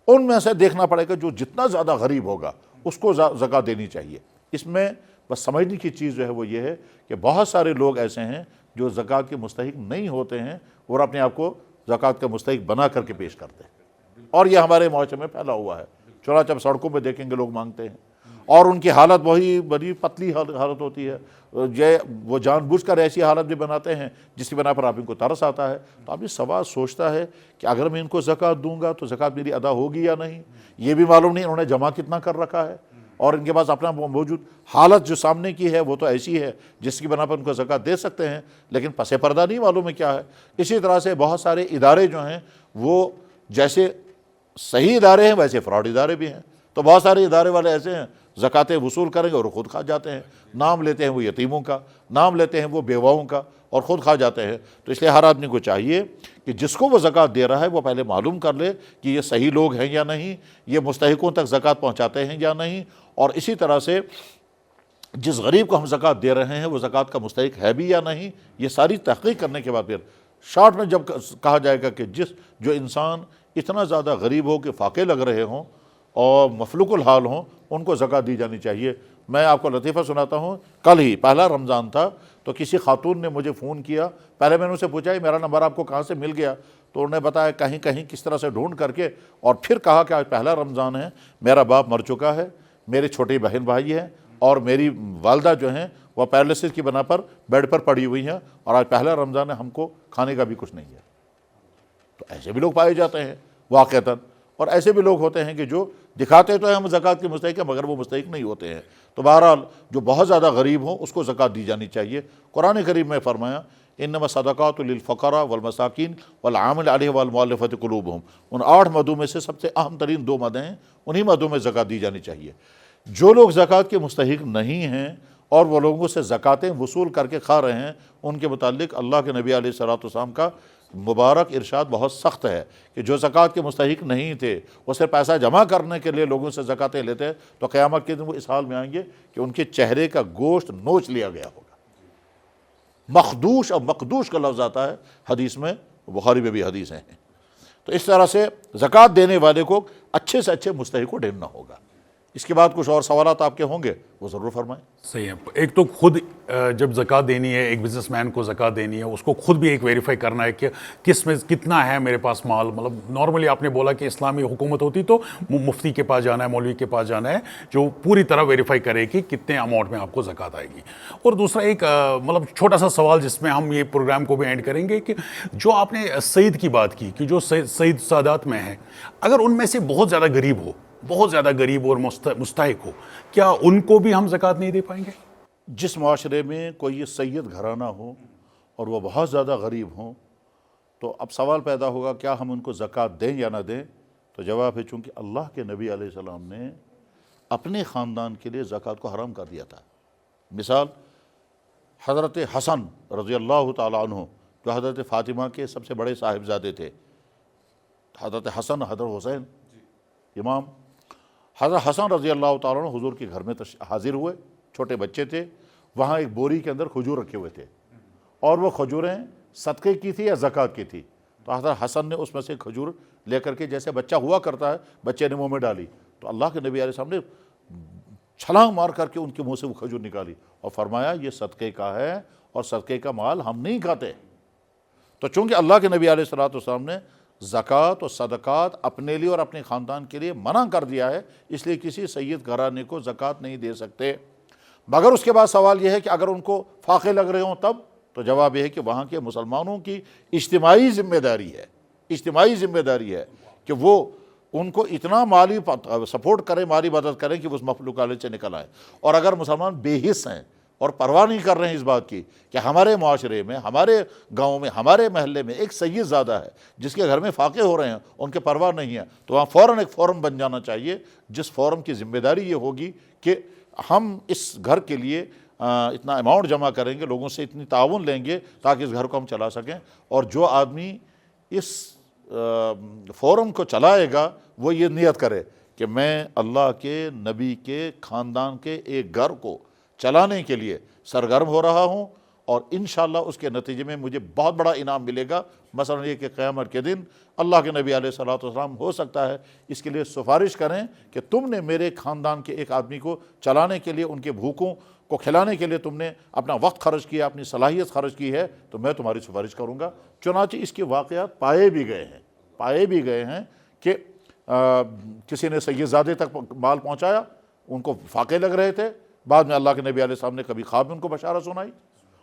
ان میں سے دیکھنا پڑے گا جو جتنا زیادہ غریب ہوگا اس کو زکوٰۃ دینی چاہیے. اس میں بس سمجھنے کی چیز جو ہے وہ یہ ہے کہ بہت سارے لوگ ایسے ہیں جو زکوٰۃ کے مستحق نہیں ہوتے ہیں اور اپنے آپ کو زکوٰۃ کا مستحق بنا کر کے پیش کرتے ہیں. اور یہ ہمارے معاشرے میں پھیلا ہوا ہے. چنانچہ اب سڑکوں پہ دیکھیں گے لوگ مانگتے ہیں. اور ان کی حالت وہی بڑی پتلی حالت ہوتی ہے، وہ جان بوجھ کر ایسی حالت بھی بناتے ہیں جس کی بنا پر آپ ان کو ترس آتا ہے۔ تو اب یہ سوال سوچتا ہے کہ اگر میں ان کو زکوٰۃ دوں گا تو زکوٰۃ میری ادا ہوگی یا نہیں، یہ بھی معلوم نہیں انہوں نے جمع کتنا کر رکھا ہے، اور ان کے پاس اپنا موجود حالت جو سامنے کی ہے وہ تو ایسی ہے جس کی بنا پر ان کو زکوٰۃ دے سکتے ہیں، لیکن پس پردہ نہیں معلوم ہے کیا ہے۔ اسی طرح سے بہت سارے ادارے جو ہیں وہ جیسے صحیح ادارے ہیں ویسے فراڈ ادارے بھی ہیں۔ تو بہت سارے ادارے والے ایسے ہیں زکوٰۃیں وصول کریں گے اور خود کھا جاتے ہیں، نام لیتے ہیں وہ یتیموں کا، نام لیتے ہیں وہ بیواؤں کا، اور خود کھا جاتے ہیں۔ تو اس لیے ہر آدمی کو چاہیے کہ جس کو وہ زکوٰۃ دے رہا ہے وہ پہلے معلوم کر لے کہ یہ صحیح لوگ ہیں یا نہیں، یہ مستحقوں تک زکوٰۃ پہنچاتے ہیں یا نہیں، اور اسی طرح سے جس غریب کو ہم زکوٰۃ دے رہے ہیں وہ زکوٰۃ کا مستحق ہے بھی یا نہیں۔ یہ ساری تحقیق کرنے کے بعد پھر شارٹ میں جب کہا جائے گا کہ جو انسان اتنا زیادہ غریب ہو کہ فاقے لگ رہے ہوں اور مفلوق الحال ہوں، ان کو زکوٰۃ دی جانی چاہیے۔ میں آپ کو لطیفہ سناتا ہوں، کل ہی پہلا رمضان تھا تو کسی خاتون نے مجھے فون کیا، پہلے میں نے ان سے پوچھا میرا نمبر آپ کو کہاں سے مل گیا، تو انہوں نے بتایا کہیں کہیں کس طرح سے ڈھونڈ کر کے، اور پھر کہا کہ آج پہلا رمضان ہے، میرا باپ مر چکا ہے، میرے چھوٹی بہن بھائی ہیں، اور میری والدہ جو ہیں وہ پیرالسس کی بنا پر بیڈ پر پڑی ہوئی ہیں، اور آج پہلا رمضان ہے، ہم کو کھانے کا بھی کچھ نہیں ہے۔ تو ایسے بھی لوگ پائے جاتے ہیں واقعتاً، اور ایسے بھی لوگ ہوتے ہیں کہ جو دکھاتے تو ہیں ہم زکوٰۃ کے مستحق ہیں مگر وہ مستحق نہیں ہوتے ہیں۔ تو بہرحال جو بہت زیادہ غریب ہوں اس کو زکوٰۃ دی جانی چاہیے۔ قرآن کریم میں فرمایا انما الصدقات للفقراء والمساکین والعامل علیہ والمؤلفۃ قلوبہم، ان 8 مدوں میں سے سب سے اہم ترین 2 مدیں ہیں، انہی مدوں میں زکوٰۃ دی جانی چاہیے۔ جو لوگ زکوٰۃ کے مستحق نہیں ہیں اور وہ لوگوں سے زکوٰۃیں وصول کر کے کھا رہے ہیں، ان کے متعلق اللہ کے نبی علیہ السلام کا مبارک ارشاد بہت سخت ہے کہ جو زکوٰۃ کے مستحق نہیں تھے وہ صرف پیسہ جمع کرنے کے لیے لوگوں سے زکوٰۃیں لیتے تو قیامت کے دن وہ اس حال میں آئیں گے کہ ان کے چہرے کا گوشت نوچ لیا گیا ہوگا۔ مخدوش اور مقدوش کا لفظ آتا ہے حدیث میں، بخاری میں بھی حدیثیں ہیں۔ تو اس طرح سے زکوٰۃ دینے والے کو اچھے سے اچھے مستحق کو ڈھونڈنا ہوگا۔ اس کے بعد کچھ اور سوالات آپ کے ہوں گے وہ ضرور فرمائیں۔ صحیح ہے۔ ایک تو خود جب زکوٰۃ دینی ہے، ایک بزنس مین کو زکوٰۃ دینی ہے، اس کو خود بھی ایک ویریفائی کرنا ہے کہ کس میں کتنا ہے میرے پاس مال۔ مطلب نارملی آپ نے بولا کہ اسلامی حکومت ہوتی تو مفتی کے پاس جانا ہے، مولوی کے پاس جانا ہے جو پوری طرح ویریفائی کرے کہ کتنے اماؤنٹ میں آپ کو زکوٰۃ آئے گی۔ اور دوسرا ایک مطلب چھوٹا سا سوال جس میں ہم یہ پروگرام کو بھی اینڈ کریں گے کہ جو آپ نے سعید کی بات کی کہ جو سعید سادات میں ہیں، اگر ان میں سے بہت زیادہ غریب ہو، بہت زیادہ غریب اور مستحق ہو، کیا ان کو بھی ہم زکوٰۃ نہیں دے پائیں گے؟ جس معاشرے میں کوئی یہ سید گھرانہ ہو اور وہ بہت زیادہ غریب ہوں تو اب سوال پیدا ہوگا کیا ہم ان کو زکوٰۃ دیں یا نہ دیں؟ تو جواب ہے چونکہ اللہ کے نبی علیہ السلام نے اپنے خاندان کے لیے زکوٰۃ کو حرام کر دیا تھا۔ مثال حضرت حسن رضی اللہ تعالیٰ عنہ جو حضرت فاطمہ کے سب سے بڑے صاحبزادے تھے، حضرت حسن حضرت حسین امام، حضرت حسن رضی اللہ تعالیٰ عنہ حضور کے گھر میں حاضر ہوئے، چھوٹے بچے تھے، وہاں ایک بوری کے اندر کھجور رکھے ہوئے تھے اور وہ کھجوریں صدقے کی تھی یا زکوٰۃ کی تھی۔ تو حضرت حسن نے اس میں سے کھجور لے کر کے جیسے بچہ ہوا کرتا ہے بچے نے منہ میں ڈالی، تو اللہ کے نبی علیہ السلام نے چھلانگ مار کر کے ان کے منہ سے وہ کھجور نکالی اور فرمایا یہ صدقے کا ہے اور صدقے کا مال ہم نہیں کھاتے۔ تو چونکہ اللہ کے نبی علیہ السلام نے زکوٰۃ اور صدقات اپنے لیے اور اپنے خاندان کے لیے منع کر دیا ہے، اس لیے کسی سید گھرانے کو زکوٰۃ نہیں دے سکتے۔ مگر اس کے بعد سوال یہ ہے کہ اگر ان کو فاقے لگ رہے ہوں تب؟ تو جواب یہ ہے کہ وہاں کے مسلمانوں کی اجتماعی ذمہ داری ہے کہ وہ ان کو اتنا مالی سپورٹ کریں، مالی مدد کریں کہ وہ اس مفلوق عالم سے نکل آئیں۔ اور اگر مسلمان بے حس ہیں اور پرواہ نہیں کر رہے ہیں اس بات کی کہ ہمارے معاشرے میں، ہمارے گاؤں میں، ہمارے محلے میں ایک سید زادہ ہے جس کے گھر میں فاقے ہو رہے ہیں، ان کے پرواہ نہیں ہے، تو وہاں فوراً ایک فورم بن جانا چاہیے جس فورم کی ذمہ داری یہ ہوگی کہ ہم اس گھر کے لیے اتنا اماؤنٹ جمع کریں گے، لوگوں سے اتنی تعاون لیں گے تاکہ اس گھر کو ہم چلا سکیں۔ اور جو آدمی اس فورم کو چلائے گا وہ یہ نیت کرے کہ میں اللہ کے نبی کے خاندان کے ایک گھر کو چلانے کے لیے سرگرم ہو رہا ہوں، اور انشاءاللہ اس کے نتیجے میں مجھے بہت بڑا انعام ملے گا۔ مثلا یہ کہ قیامت کے دن اللہ کے نبی علیہ السلام ہو سکتا ہے اس کے لیے سفارش کریں کہ تم نے میرے خاندان کے ایک آدمی کو چلانے کے لیے، ان کے بھوکوں کو کھلانے کے لیے تم نے اپنا وقت خرچ کیا، اپنی صلاحیت خرچ کی ہے، تو میں تمہاری سفارش کروں گا۔ چنانچہ اس کے واقعات پائے بھی گئے ہیں کہ کسی نے سید زادے تک مال پہنچایا، ان کو فاقے لگ رہے تھے. بعد میں اللہ کے نبی علیہ السلام نے کبھی خواب میں ان کو بشارت سنائی,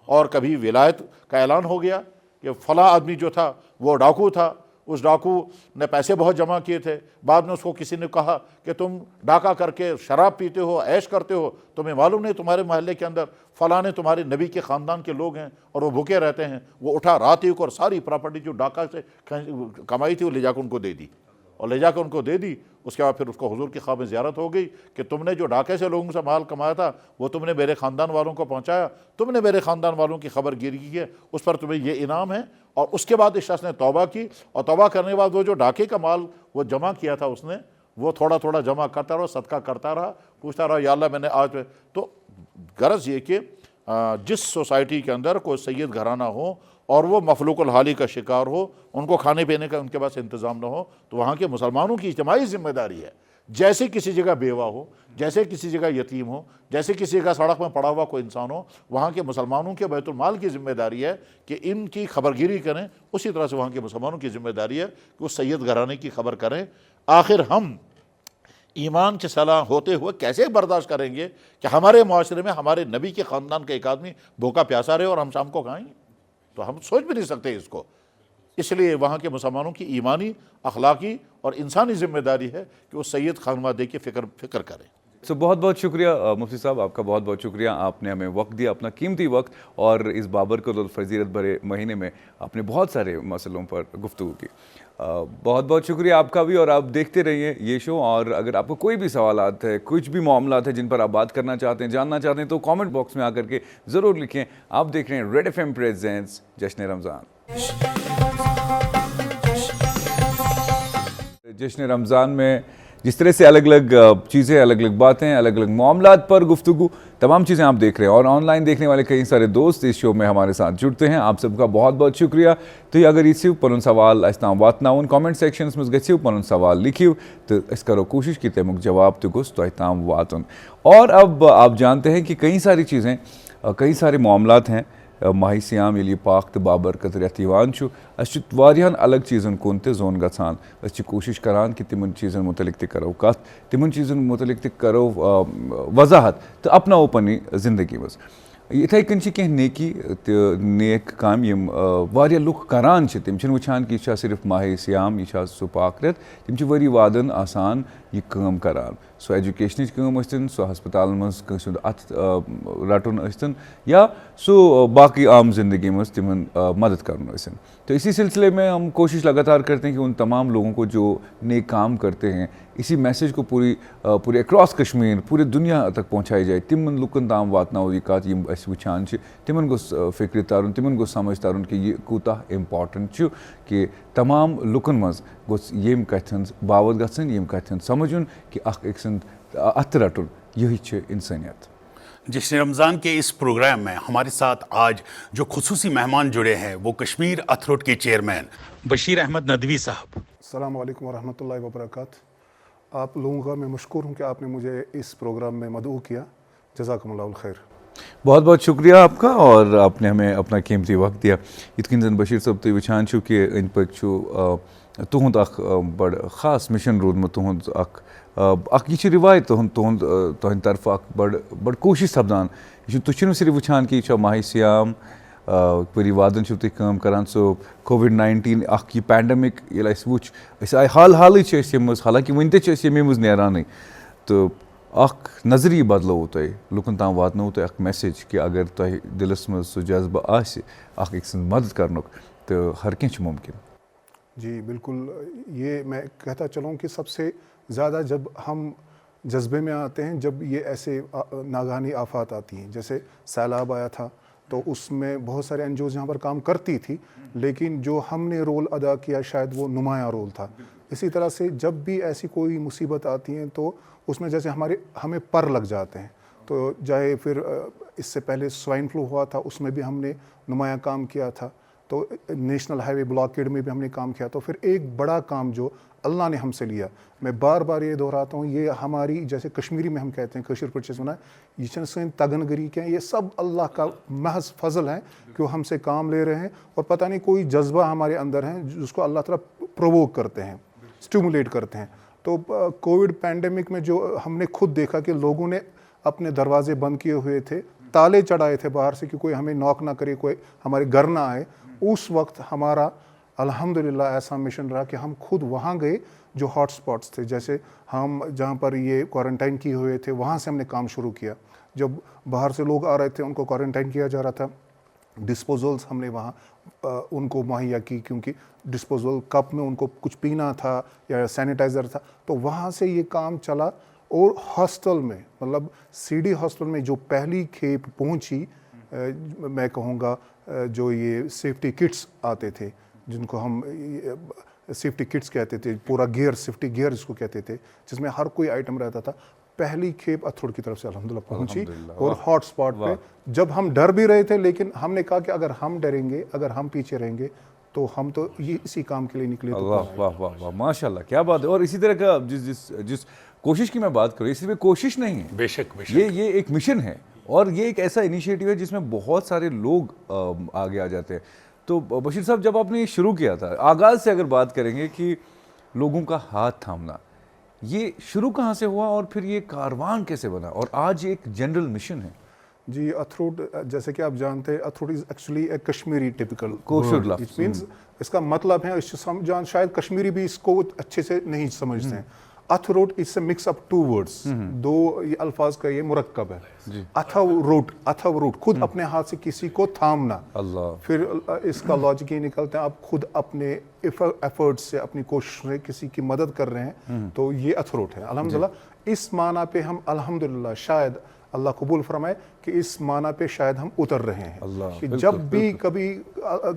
اور کبھی ولایت کا اعلان ہو گیا کہ فلاں آدمی جو تھا وہ ڈاکو تھا, اس ڈاکو نے پیسے بہت جمع کیے تھے, بعد میں اس کو کسی نے کہا کہ تم ڈاکہ کر کے شراب پیتے ہو, عیش کرتے ہو, تمہیں معلوم نہیں تمہارے محلے کے اندر فلاں تمہارے نبی کے خاندان کے لوگ ہیں اور وہ بھوکے رہتے ہیں. وہ اٹھا رات ہی کو اور ساری پراپرٹی جو ڈاکہ سے کمائی تھی وہ لے جا کے ان کو دے دی, اور لے جا کے ان کو دے دی. اس کے بعد پھر اس کو حضور کی خواب میں زیارت ہو گئی کہ تم نے جو ڈاکے سے لوگوں سے مال کمایا تھا وہ تم نے میرے خاندان والوں کو پہنچایا, تم نے میرے خاندان والوں کی خبر گیری کی ہے, اس پر تمہیں یہ انعام ہے. اور اس کے بعد اس شخص نے توبہ کی, اور توبہ کرنے کے بعد وہ جو ڈاکے کا مال وہ جمع کیا تھا اس نے, وہ تھوڑا تھوڑا جمع کرتا رہا, صدقہ کرتا رہا, پوچھتا رہا یا اللہ میں نے آج. تو غرض یہ کہ جس سوسائٹی کے اندر کوئی سید گھرانہ ہو اور وہ مفلوق الحالی کا شکار ہو, ان کو کھانے پینے کا ان کے پاس انتظام نہ ہو, تو وہاں کے مسلمانوں کی اجتماعی ذمہ داری ہے. جیسے کسی جگہ بیوہ ہو, جیسے کسی جگہ یتیم ہو, جیسے کسی جگہ سڑک میں پڑا ہوا کوئی انسان ہو, وہاں کے مسلمانوں کے بیت المال کی ذمہ داری ہے کہ ان کی خبرگیری کریں. اسی طرح سے وہاں کے مسلمانوں کی ذمہ داری ہے کہ وہ سید گھرانے کی خبر کریں. آخر ہم ایمان کے صلاح ہوتے ہوئے کیسے برداشت کریں گے کہ ہمارے معاشرے میں ہمارے نبی کے خاندان کا ایک آدمی بھوکا پیاسا رہے اور ہم شام کو کھائیں؟ تو ہم سوچ بھی نہیں سکتے اس کو. اس لیے وہاں کے مسلمانوں کی ایمانی, اخلاقی اور انسانی ذمہ داری ہے کہ وہ سید خانوادے کی فکر کریں. بہت بہت شکریہ مفتی صاحب, آپ کا بہت بہت شکریہ. آپ نے ہمیں وقت دیا, اپنا قیمتی وقت, اور اس بابرکت اور فضیلت بھرے مہینے میں آپ نے بہت سارے مسئلوں پر گفتگو کی. بہت بہت شکریہ آپ کا بھی, اور آپ دیکھتے رہیے یہ شو. اور اگر آپ کو کوئی بھی سوالات ہے, کچھ بھی معاملات ہیں جن پر آپ بات کرنا چاہتے ہیں, جاننا چاہتے ہیں, تو کامنٹ باکس میں آ کر کے ضرور لکھیں. آپ دیکھ رہے ہیں ریڈ ایف ایم پریزنٹس جشن رمضان. جشن رمضان میں جس طرح سے الگ الگ چیزیں, الگ الگ باتیں, الگ الگ معاملات پر گفتگو, تمام چیزیں آپ دیکھ رہے ہیں, اور آن لائن دیکھنے والے کئی سارے دوست اس شو میں ہمارے ساتھ جڑتے ہیں. آپ سب کا بہت بہت شکریہ. تو اگر یہ پن سوال اس تام واتناؤن کامنٹ سیکشنس مز گژھو, پن سوال لکھو, تو اس کرو کوشش کہ تمیک جواب تہ گوٚژھ تۄہہِ تام واتُن. اور اب آپ جانتے ہیں کہ کئی ساری چیزیں, کئی سارے معاملات ہیں. ماہ سیام ییٚلہِ یہِ پاک تہٕ بابرکت رٮ۪تھ یِوان چھُ, أسۍ چھِ واریاہن الگ چیٖزن کُن تہِ زوٚن گژھان. أسۍ چھِ کوٗشِش کران کہِ تِمن چیٖزن متعلق تہِ کرو کتھ, تِمن چیٖزن متعلق تہِ کرو وضاحت, تہٕ اپناوو پننہِ زندگی منٛز. یِتھَے کٔنۍ چھِ کینٛہہ نیکی تہٕ نیک کامہِ یِم واریاہ لُکھ کران چھِ. تِم چھِنہٕ وٕچھان کہِ یہِ چھا صرف ماہ سیام, یہِ چھا سُہ پاک رٮ۪تھ, تِم چھِ ؤری وادن آسان یہِ کٲم کران. سۄ ایجوکیشنٕچ کٲم ٲسۍتن, سۄ ہسپتالن منٛز کٲنٛسہِ ہُنٛد اتھٕ رٹُن ٲسۍتن, یا سُہ باقٕے عام زندگی منٛز تِمن مدد کرُن ٲسِن. تو اسی سلسلے میں ہم کوشش لگاتار کرتے ہیں کہ ان تمام لوگوں کو جو نیک کام کرتے ہیں, اسی میسیج کو پورے اکراس کشمیر, پورے دنیا تک پہنچائی جائے. تمن لُکن تام واتناوو یہِ کتھ یم أسۍ وٕچھان چھِ, تمن گوٚژھ فکرِ ترُن, تمن گوٚژھ سمجھ ترُن کہ یہِ کوٗتاہ امپاٹنٹ چھُ, کہ تمام لُکن منٛز گوٚژھ ییٚمہِ کتھِ ہٕنٛز باوت گژھٕنۍ, ییٚمہِ کتھِ ہُنٛد سمجھُن کہ اکھ أکۍ سُنٛد اتھٕ رٹُن, یہی چھِ انسٲنیت. جشن رمضان کے اس پروگرام میں ہمارے ساتھ آج جو خصوصی مہمان جڑے ہیں وہ کشمیر اتھروٹ کے چیئرمین بشیر احمد ندوی صاحب. السلام علیکم ورحمۃ اللہ وبرکاتہ. آپ لوگوں کا میں مشکور ہوں کہ آپ نے مجھے اس پروگرام میں مدعو کیا. جزاکم اللہ الخیر. بہت بہت شکریہ آپ کا, اور آپ نے ہمیں اپنا قیمتی وقت دیا. یِتھ کٔنۍ زن بشیر صٲب تُہۍ وٕچھان چھِو کہ أنٛدۍ پٔکۍ چھُ تُہُنٛد اکھ بڑٕ خاص مِشن روٗدمُت, تُہُنٛد اکھ یہِ چھِ رِوایت تُہنٛدِ طرفہٕ اکھ بڑٕ کوٗشش سپدان. یہِ چھُ تُہۍ چھِو نہٕ صرف وٕچھان کہ یہِ چھا ماہ سیام, ؤری وادن چھِو تُہۍ کٲم کران. سُہ کووِڈ-19 اکھ یہِ پینڈمک ییٚلہِ اَسہِ وٕچھ, أسۍ آیہِ حالٕے چھِ أسۍ ییٚمہِ منٛز, حالانکہِ وٕنہِ تہِ چھِ أسۍ ییٚمہِ منٛز نیرانٕے, تہٕ اکھ نظریہِ بدلووُ تۄہہِ, لُکن تام واتنووُ تۄہہِ اکھ میسیج کہ اگر تۄہہِ دِلس منٛز سُہ جذبہٕ آسہِ اکھ أکۍ سٕنٛز مدد کرنُک, تہٕ ہر کینٛہہ چھُ مُمکِن. جی بالکل, یہ میں کہتا چلوں کہ سب سے زیادہ جب ہم جذبے میں آتے ہیں جب یہ ایسے ناگہانی آفات آتی ہیں. جیسے سیلاب آیا تھا تو اس میں بہت سارے این جی اوز یہاں پر کام کرتی تھی, لیکن جو ہم نے رول ادا کیا شاید وہ نمایاں رول تھا. اسی طرح سے جب بھی ایسی کوئی مصیبت آتی ہیں تو اس میں جیسے ہمیں پر لگ جاتے ہیں. تو چاہے پھر اس سے پہلے سوائن فلو ہوا تھا, اس میں بھی ہم نے نمایاں کام کیا تھا. تو نیشنل ہائی وے بلاکیڈ میں بھی ہم نے کام کیا. تو پھر ایک بڑا کام جو اللہ نے ہم سے لیا, میں بار بار یہ دہراتا ہوں, یہ ہماری جیسے کشمیری میں ہم کہتے ہیں کشیر پرچے سنا, یہ چھن سن تگن گری کیا, یہ سب اللہ کا محض فضل ہے کہ وہ ہم سے کام لے رہے ہیں. اور پتہ نہیں کوئی جذبہ ہمارے اندر ہے جس کو اللہ تعالیٰ پرووک کرتے ہیں, اسٹیمولیٹ کرتے ہیں. تو کووڈ پینڈیمک میں جو ہم نے خود دیکھا کہ لوگوں نے اپنے دروازے بند کیے ہوئے تھے, تالے چڑھائے تھے باہر سے کہ کوئی ہمیں ناک نہ کرے, کوئی ہمارے گھر نہ آئے. اس وقت ہمارا الحمدللہ ایسا مشن رہا کہ ہم خود وہاں گئے جو ہاٹ سپاٹس تھے, جیسے ہم جہاں پر یہ کوارنٹائن کیے ہوئے تھے وہاں سے ہم نے کام شروع کیا. جب باہر سے لوگ آ رہے تھے ان کو کوارنٹائن کیا جا رہا تھا, ڈسپوزلس ہم نے وہاں ان کو مہیا کی, کیونکہ ڈسپوزل کپ میں ان کو کچھ پینا تھا یا سینیٹائزر تھا, تو وہاں سے یہ کام چلا. اور ہاسٹل میں, مطلب سی ڈی ہاسٹل میں جو پہلی کھیپ پہنچی, میں کہوں گا جو یہ سیفٹی کٹس آتے تھے جن کو ہم سیفٹی کٹس کہتے تھے, پورا گیئر, سیفٹی گیئر اس کو کہتے تھے, جس میں ہر کوئی آئٹم رہتا تھا, پہلی کھیپ اتھوڑ کی طرف سے الحمدللہ پہنچی. اور ہاٹ سپاٹ پہ جب ہم ڈر بھی رہے تھے, لیکن ہم نے کہا کہ اگر ہم ڈریں گے, اگر ہم پیچھے رہیں گے تو ہم تو یہ اسی کام کے لیے نکلے. واہ واہ واہ واہ, ماشاء اللہ, کیا بات ہے. اور اسی طرح کا جس کوشش کی میں بات کروں, یہ صرف کوشش نہیں ہے, بے شک یہ ایک مشن ہے, اور یہ ایک ایسا انیشیٹو ہے جس میں بہت سارے لوگ آگے آ جاتے ہیں. تو بشیر صاحب, جب آپ نے یہ شروع کیا تھا, آغاز سے اگر بات کریں گے کہ لوگوں کا ہاتھ تھامنا, یہ شروع کہاں سے ہوا اور پھر یہ کاروان کیسے بنا, اور آج یہ ایک جنرل مشن ہے؟ جی, اتھروٹ جیسے کہ آپ جانتے ہیں, اتھروٹ is actually a Kashmiri typical Koshur لفظ. اٹ مینس اس کا مطلب ہے, جان شاید کشمیری بھی اس کو اچھے سے نہیں سمجھتے ہیں. اتھروٹ اس سے مکس اپ ٹو ورڈز, دو یہ الفاظ کا یہ مرکب ہے. اتھو روٹ, خود اپنے ہاتھ سے کسی کو تھامنا. اللہ, پھر اس کا لاجک یہ نکلتا ہے, آپ خود اپنے ایفرٹ سے, اپنی کوشش سے کسی کی مدد کر رہے ہیں, تو یہ اتھروٹ ہے. الحمدللہ اس معنی پہ ہم الحمدللہ شاید اللہ قبول فرمائے کہ اس معنی پہ شاید ہم اتر رہے ہیں. کہ جب بھی کبھی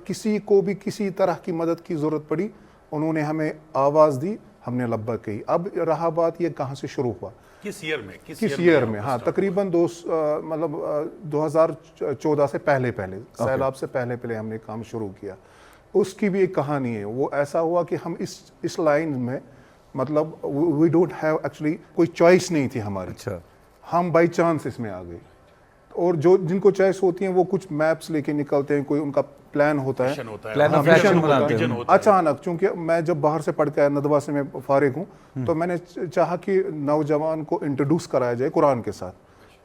کسی کو بھی کسی طرح کی مدد کی ضرورت پڑی, انہوں نے ہمیں آواز دی, ہم نے لبیک کہی. اب رہا بات یہ کہاں سے شروع ہوا, کس ایئر میں ہاں, تقریباً 2014 سے پہلے سیلاب سے پہلے ہم نے کام شروع کیا. اس کی بھی ایک کہانی ہے. وہ ایسا ہوا کہ ہم اس لائن میں, مطلب وی ڈونٹ ہیو ایکچولی, کوئی چوائس نہیں تھی ہماری. اچھا, ہم بائی چانس اس میں آ گئے. اور جن کو چوائس ہوتی ہیں وہ کچھ میپس لے کے نکلتے ہیں, کوئی ان کا پلان ہوتا ہے, اچانک. چونکہ میں جب باہر سے پڑھ کے آیا, ندوہ سے میں فارغ ہوں, تو میں نے چاہا کہ نوجوان کو انٹروڈیوس کرایا جائے قرآن کے ساتھ.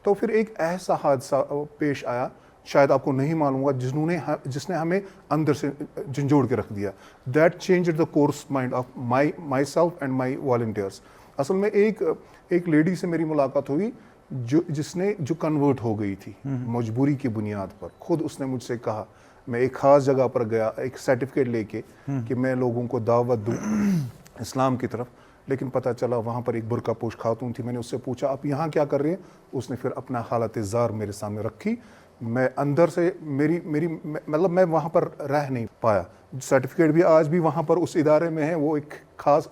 تو پھر ایک ایسا حادثہ پیش آیا, شاید آپ کو نہیں معلوم ہوگا, جس نے ہمیں اندر سے جھنجھوڑ کے رکھ دیا. That changed the course mind of my self and my volunteers. اصل میں ایک لیڈی سے میری ملاقات ہوئی جو کنورٹ ہو گئی تھی مجبوری کی بنیاد پر. خود اس نے مجھ سے کہا, میں ایک خاص جگہ پر گیا ایک سرٹیفکیٹ لے کے کہ میں لوگوں کو دعوت دوں اسلام کی طرف, لیکن پتہ چلا وہاں پر ایک برقع پوش خاتون تھی. میں نے اس سے پوچھا آپ یہاں کیا کر رہے ہیں؟ اس نے پھر اپنا حالت زار میرے سامنے رکھی. میں اندر سے مطلب میں وہاں پر رہ نہیں پایا. سرٹیفکیٹ بھی آج بھی وہاں پر اس ادارے میں ہے, وہ ایک خاص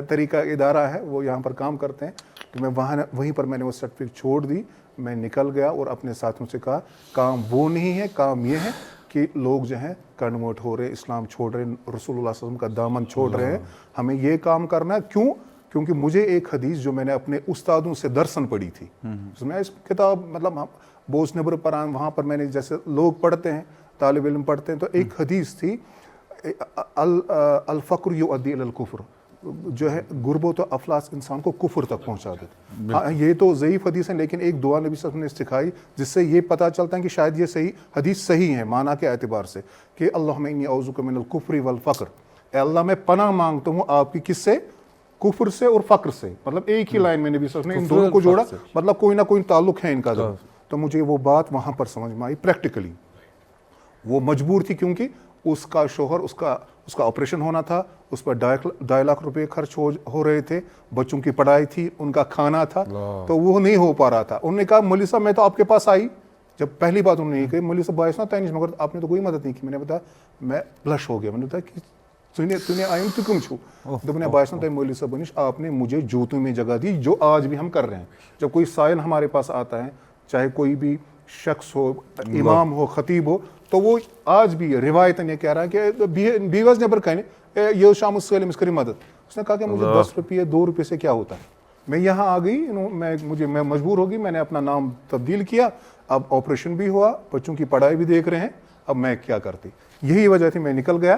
طریقہ ادارہ ہے, وہ یہاں پر کام کرتے ہیں. تو میں وہیں پر میں نے وہ سرٹیفکیٹ چھوڑ دی, میں نکل گیا اور اپنے ساتھیوں سے کہا کام وہ نہیں ہے, کام یہ ہے کہ لوگ جو ہیں کنورٹ ہو رہے ہیں, اسلام چھوڑ رہے ہیں, رسول اللہ صلی اللہ علیہ وسلم کا دامن چھوڑ رہے ہیں, ہمیں یہ کام کرنا ہے. کیوں؟ کیونکہ مجھے ایک حدیث جو میں نے اپنے استادوں سے درسن پڑھی تھی, میں اس کتاب مطلب بوس نبر پران وہاں پر میں نے, جیسے لوگ پڑھتے ہیں, طالب علم پڑھتے ہیں, تو ایک حدیث تھی الفقر یؤدی الی الکفر, جو ہے غربت و افلاس انسان کو کفر تک پہنچا دیتے. ہاں, یہ تو ضعیف حدیث ہے, لیکن ایک دعا نبی صلی اللہ علیہ وسلم نے سکھائی جس سے یہ پتہ چلتا ہے کہ شاید یہ صحیح حدیث صحیح ہے معنی کے اعتبار سے, کہ اللہم انی اعوذ بک من الکفر والفقر, اے اللہ میں پناہ مانگتا ہوں آپ کی کس سے؟ کفر سے اور فقر سے. مطلب ایک ہی لائن میں نبی صلی اللہ علیہ وسلم نے ان دونوں کو جوڑا, مطلب کوئی نہ کوئی تعلق ہے ان کا. تو مجھے وہ بات وہاں پر سمجھ میں آئی پریکٹیکلی. وہ مجبور تھی کیونکہ اس کا شوہر, اس کا آپریشن ہونا تھا, اس پر 2.5 لاکھ روپے خرچ ہو رہے تھے, بچوں کی پڑھائی تھی, ان کا کھانا تھا, تو وہ نہیں ہو پا رہا تھا. انہوں نے کہا مولی صاحب میں تو آپ کے پاس آئی, جب پہلی بات انہوں نے کہی مولی صاحب باعث نہ تینیش, مگر آپ نے تو کوئی مدد نہیں کی. میں نے بتایا, میں بلش ہو گیا, میں نے بتایا کہ تُنے آئیم تو کم چھو, تو میں نے باعث نہ تینیش مولی صاحب بنیش, آپ نے مجھے جوتوں میں جگہ دی, جو آج بھی ہم کر رہے ہیں. جب کوئی سائل ہمارے پاس آتا ہے, چاہے کوئی بھی شخص ہو, امام ہو, خطیب ہو, تو وہ آج بھی روایتاً یہ کہہ رہا ہے کہ بیوز نبر کہنے یہ شام السلم اس کری مدد. اس نے کہا کہ مجھے 10 روپئے 2 روپئے سے کیا ہوتا ہے. میں یہاں آ گئی, میں مجبور ہو گئی, میں نے اپنا نام تبدیل کیا, اب آپریشن بھی ہوا, بچوں کی پڑھائی بھی دیکھ رہے ہیں, اب میں کیا کرتی. یہی وجہ تھی, میں نکل گیا.